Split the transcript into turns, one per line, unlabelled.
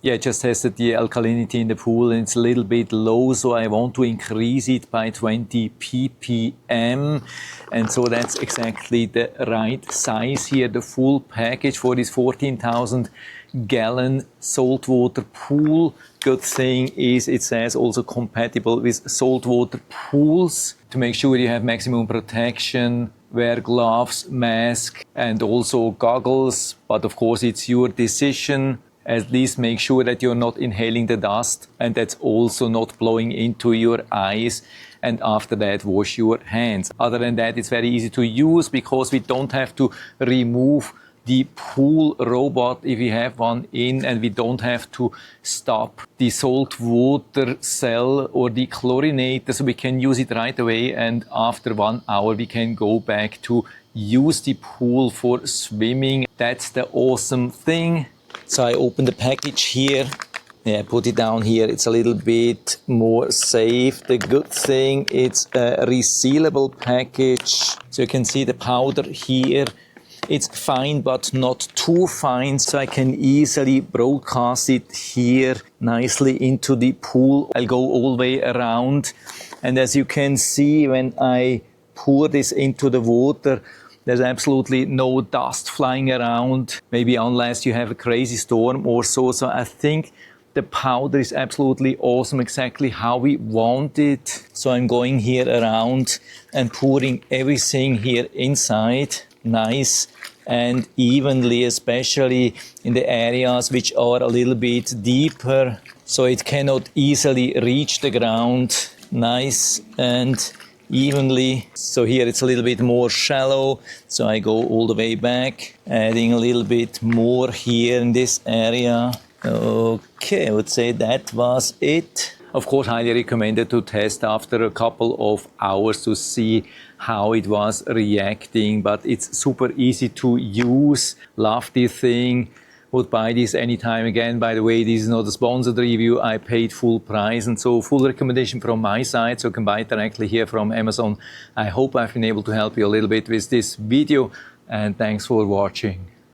Yeah, I just tested the alkalinity in the pool and it's a little bit low, so I want to increase it by 20 ppm. And so that's exactly the right size here, the full package for this 14,000 gallon saltwater pool. Good thing is it says also compatible with saltwater pools. To make sure you have maximum protection, wear gloves, mask and also goggles, but of course it's your decision. At least make sure that you're not inhaling the dust and that's also not blowing into your eyes. And after that, wash your hands. Other than that, it's very easy to use because we don't have to remove the pool robot if we have one in, and we don't have to stop the salt water cell or the chlorinator, so we can use it right away, and after 1 hour we can go back to use the pool for swimming. That's the awesome thing. So I open the package here. Yeah, put it down here. It's a little bit more safe. The good thing, it's a resealable package. So you can see the powder here. It's fine, but not too fine, so I can easily broadcast it here nicely into the pool. I'll go all the way around. And as you can see, when I pour this into the water, there's absolutely no dust flying around, maybe unless you have a crazy storm or so. So I think the powder is absolutely awesome, exactly how we want it. So I'm going here around and pouring everything here inside, nice and evenly, especially in the areas which are a little bit deeper, so it cannot easily reach the ground. Nice and evenly. So here it's a little bit more shallow, so I go all the way back, adding a little bit more here in this area. Okay, I would say that was it. Of course, highly recommended to test after a couple of hours to see how it was reacting, but it's super easy to use. Love this thing. Would buy this anytime again. By the way, this is not a sponsored review. I paid full price, and so full recommendation from my side, so you can buy it directly here from Amazon. I hope I've been able to help you a little bit with this video, and thanks for watching.